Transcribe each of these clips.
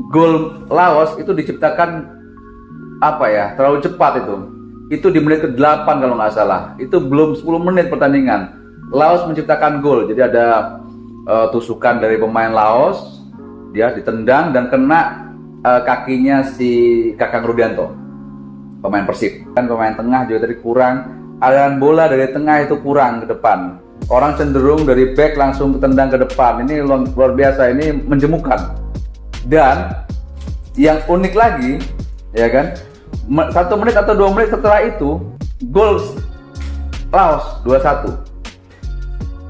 gol Laos itu diciptakan terlalu cepat itu di menit ke-8 kalau nggak salah, itu belum 10 menit pertandingan Laos menciptakan gol. Jadi ada tusukan dari pemain Laos, dia ditendang dan kena kakinya si Kakang Rudianto, pemain Persib. Kan pemain tengah juga tadi kurang, aliran bola dari tengah itu kurang ke depan, orang cenderung dari back langsung ketendang ke depan. Ini luar biasa, ini menjemukan. Dan yang unik lagi, ya kan, 1 menit atau 2 menit setelah itu gol Laos 2-1.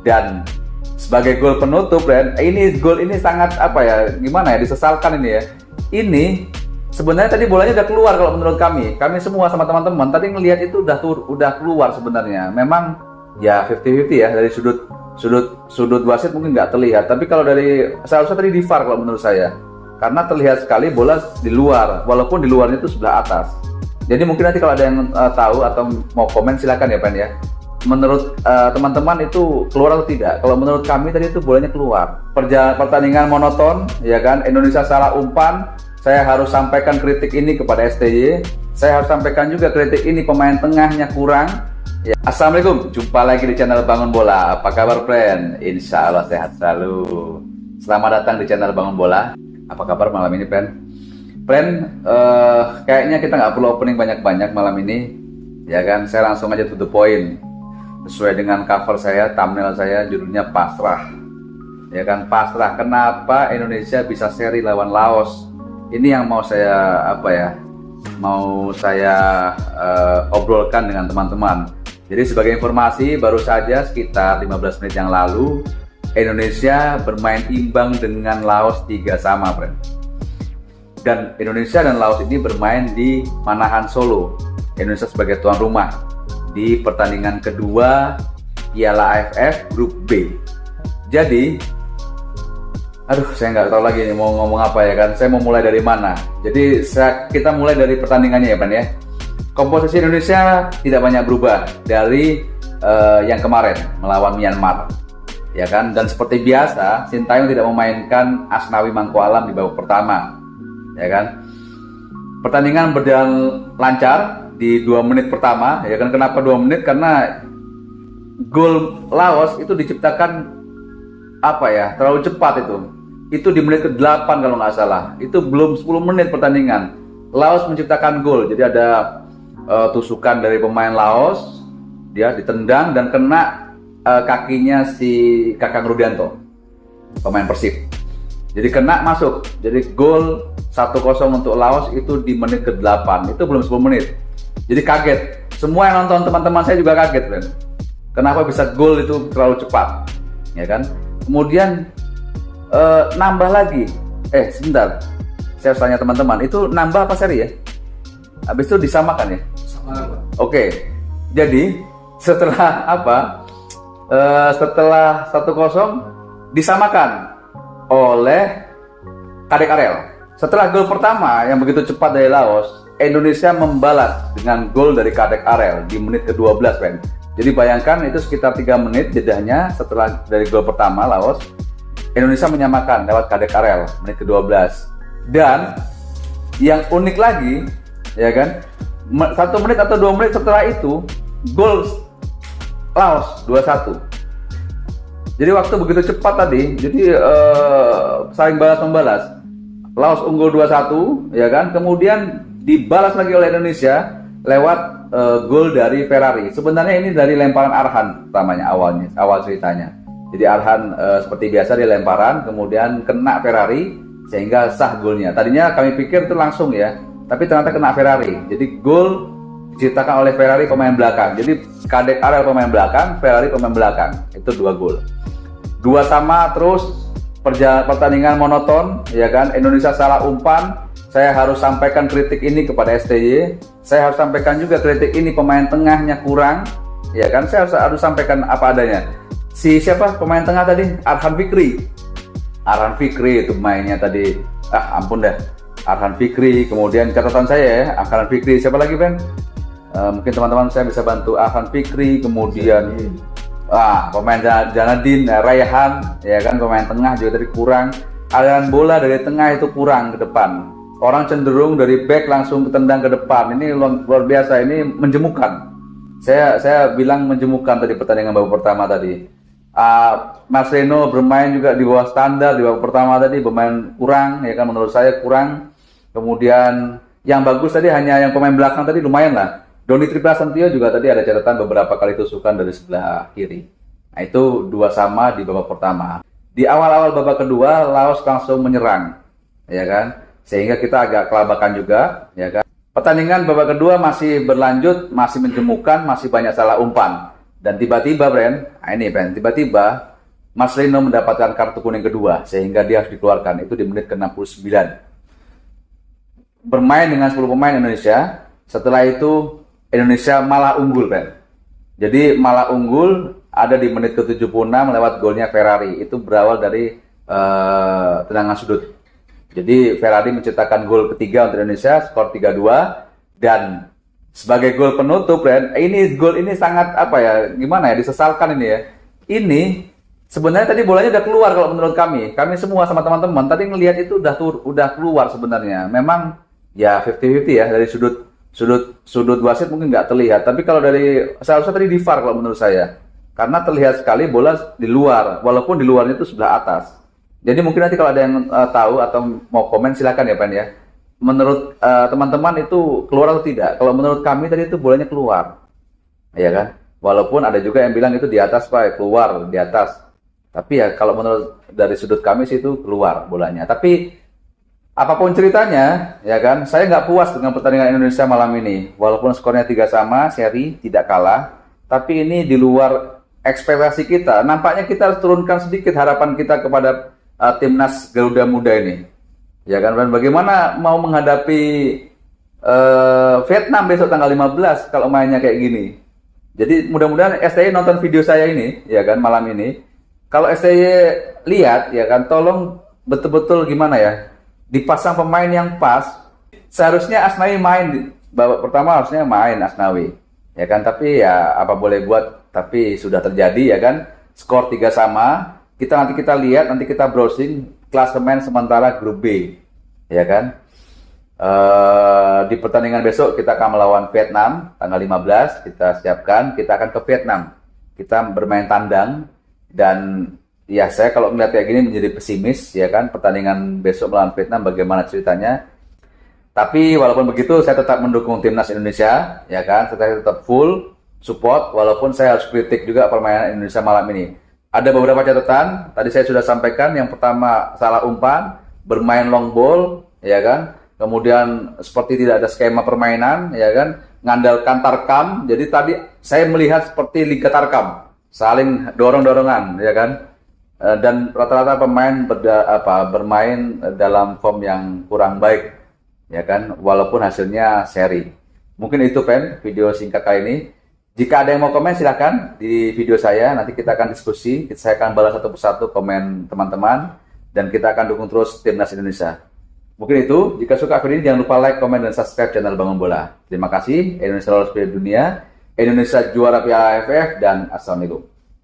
Dan sebagai gol penutup, dan gol ini sangat disesalkan ini ya. Ini sebenarnya tadi bolanya udah keluar kalau menurut kami semua sama teman-teman tadi ngelihat itu udah keluar sebenarnya. Memang ya 50-50 ya, dari sudut wasit mungkin nggak terlihat, tapi kalau dari seharusnya tadi di VAR kalau menurut saya, karena terlihat sekali bola di luar, walaupun di luarnya itu sebelah atas. Jadi mungkin nanti kalau ada yang tahu atau mau komen silakan ya Pen ya. Menurut teman-teman itu keluar atau tidak? Kalau menurut kami tadi itu bolanya keluar. Pertandingan monoton, ya kan? Indonesia salah umpan. Saya harus sampaikan kritik ini kepada STY. Saya harus sampaikan juga kritik ini pemain tengahnya kurang. Ya. Assalamualaikum, jumpa lagi di channel Bangun Bola. Apa kabar friend? Insya Allah sehat selalu. Selamat datang di channel Bangun Bola. Apa kabar malam ini friend? Friend, kayaknya kita nggak perlu opening banyak-banyak malam ini. Ya kan, saya langsung aja to the point. Sesuai dengan cover saya, thumbnail saya, judulnya pasrah. Ya kan, pasrah. Kenapa Indonesia bisa seri lawan Laos? Ini yang mau saya obrolkan dengan teman-teman. Jadi sebagai informasi, baru saja sekitar 15 menit yang lalu Indonesia bermain imbang dengan Laos 3-3, friend. Dan Indonesia dan Laos ini bermain di Manahan Solo. Indonesia sebagai tuan rumah di pertandingan kedua Piala AFF Grup B. Jadi, saya nggak tahu lagi nih mau ngomong apa ya kan. Saya mau mulai dari mana? Jadi kita mulai dari pertandingannya ya Pan ya. Komposisi Indonesia tidak banyak berubah dari yang kemarin melawan Myanmar, ya kan. Dan seperti biasa, Sintayong tidak memainkan Asnawi Mangku Alam di babak pertama, ya kan. Pertandingan berjalan lancar di 2 menit pertama, ya kan. Kenapa 2 menit? Karena gol Laos itu diciptakan terlalu cepat itu di menit ke-8 kalau nggak salah, itu belum 10 menit pertandingan Laos menciptakan gol. Jadi ada tusukan dari pemain Laos, dia ditendang dan kena kakinya si Kakang Rudianto, pemain Persib. Jadi kena masuk, jadi gol 1-0 untuk Laos itu di menit ke-8, itu belum 10 menit. Jadi kaget, semua yang nonton, teman-teman saya juga kaget kan. Kenapa bisa gol itu terlalu cepat, ya kan. Kemudian nambah lagi, sebentar, saya harus tanya teman-teman, itu nambah apa seri ya? Habis itu disamakan ya? Sama. Oke, jadi setelah setelah 1-0 disamakan oleh Kadek Arel. Setelah gol pertama yang begitu cepat dari Laos, Indonesia membalas dengan gol dari Kadek Arel di menit ke-12 kan. Jadi bayangkan itu sekitar 3 menit jedanya setelah dari gol pertama Laos, Indonesia menyamakan lewat Kadek Arel menit ke-12. Dan yang unik lagi, ya kan, 1 menit atau 2 menit setelah itu gol Laos 2-1. Jadi waktu begitu cepat tadi, jadi saling balas membalas. Laos unggul 2-1, ya kan, kemudian dibalas lagi oleh Indonesia lewat gol dari Ferrari. Sebenarnya ini dari lemparan Arhan pertamanya, awal ceritanya. Jadi Arhan seperti biasa dia lemparan, kemudian kena Ferrari sehingga sah golnya. Tadinya kami pikir itu langsung ya, tapi ternyata kena Ferrari. Jadi gol diciptakan oleh Ferrari pemain belakang. Jadi Kadek Arel pemain belakang, Ferrari pemain belakang. Itu 2 gol. 2 sama terus, pertandingan monoton, ya kan. Indonesia salah umpan. Saya harus sampaikan kritik ini kepada STY. Saya harus sampaikan juga kritik ini pemain tengahnya kurang, ya kan. Saya harus sampaikan apa adanya. Siapa pemain tengah tadi? Arhan Fikri itu mainnya tadi. Ampun dah. Arhan Fikri, kemudian catatan saya ya, Arhan Fikri, siapa lagi Ben? Mungkin teman-teman saya bisa bantu. Arhan Fikri, kemudian pemain Janadin, Raihan, ya kan, pemain tengah juga tadi kurang. aliran bola dari tengah itu kurang ke depan. Orang cenderung dari back langsung ketendang ke depan. Ini luar biasa, ini menjemukan. Saya bilang menjemukan tadi pertandingan babak pertama tadi. Marcelino bermain juga di bawah standar di babak pertama tadi, bermain kurang, ya kan, menurut saya kurang. Kemudian yang bagus tadi hanya yang pemain belakang tadi lumayan lah. Doni Triplastio juga tadi ada catatan beberapa kali tusukan dari sebelah kiri. Nah itu 2-2 di babak pertama. Di awal-awal babak kedua Laos langsung menyerang, ya kan, sehingga kita agak kelabakan juga, ya kan. Pertandingan babak kedua masih berlanjut, masih menjemukan, masih banyak salah umpan. Dan tiba-tiba, tiba-tiba Marcelino mendapatkan kartu kuning kedua, sehingga dia harus dikeluarkan. Itu di menit ke-69. Bermain dengan 10 pemain Indonesia, setelah itu Indonesia malah unggul, Bren. Jadi malah unggul ada di menit ke-76 lewat golnya Ferrari. Itu berawal dari tendangan sudut. Jadi Ferrari menciptakan gol ketiga untuk Indonesia, skor 3-2, dan sebagai gol penutup, dan gol ini sangat gimana ya, disesalkan ini ya. Ini sebenarnya tadi bolanya udah keluar kalau menurut kami semua sama teman-teman tadi ngelihat itu udah keluar sebenarnya. Memang ya 50-50 ya, dari sudut wasit mungkin nggak terlihat, tapi kalau dari seharusnya tadi di VAR kalau menurut saya, karena terlihat sekali bola di luar, walaupun di luarnya itu sebelah atas. Jadi mungkin nanti kalau ada yang tahu atau mau komen silakan ya Pan ya. Menurut teman-teman itu keluar atau tidak? Kalau menurut kami tadi itu bolanya keluar, ya kan? Walaupun ada juga yang bilang itu di atas Pak, keluar di atas. Tapi ya kalau menurut dari sudut kami sih itu keluar bolanya. Tapi apapun ceritanya, ya kan? Saya nggak puas dengan pertandingan Indonesia malam ini. Walaupun skornya 3-3, seri tidak kalah, tapi ini di luar ekspektasi kita. Nampaknya kita harus turunkan sedikit harapan kita kepada timnas Garuda Muda ini, ya kan. Dan bagaimana mau menghadapi Vietnam besok tanggal 15 kalau mainnya kayak gini. Jadi mudah-mudahan STY nonton video saya ini, ya kan, malam ini. Kalau STY lihat, ya kan, tolong betul-betul gimana ya, dipasang pemain yang pas. Seharusnya Asnawi main babak pertama, harusnya main Asnawi, ya kan. Tapi ya apa boleh buat, tapi sudah terjadi, ya kan. Skor 3-3. Nanti kita lihat, nanti kita browsing klasemen sementara grup B, ya kan. Di pertandingan besok kita akan melawan Vietnam tanggal 15, kita siapkan, kita akan ke Vietnam, kita bermain tandang. Dan ya saya kalau melihat kayak gini menjadi pesimis, ya kan, pertandingan besok melawan Vietnam bagaimana ceritanya. Tapi walaupun begitu saya tetap mendukung timnas Indonesia, ya kan, saya tetap full support, walaupun saya harus kritik juga permainan Indonesia malam ini. Ada beberapa catatan, tadi saya sudah sampaikan. Yang pertama, salah umpan, bermain long ball, ya kan. Kemudian seperti tidak ada skema permainan, ya kan. Ngandalkan tarkam. Jadi tadi saya melihat seperti Liga Tarkam, saling dorong-dorongan, ya kan. Dan rata-rata pemain bermain dalam form yang kurang baik, ya kan. Walaupun hasilnya seri. Mungkin itu Pen, video singkat kali ini. Jika ada yang mau komen silahkan di video saya, nanti kita akan diskusi, saya akan balas satu persatu komen teman-teman, dan kita akan dukung terus timnas Indonesia. Mungkin itu, jika suka video ini jangan lupa like, komen, dan subscribe channel Bangun Bola. Terima kasih, Indonesia lolos Piala Dunia, Indonesia juara Piala AFF, dan Assalamualaikum.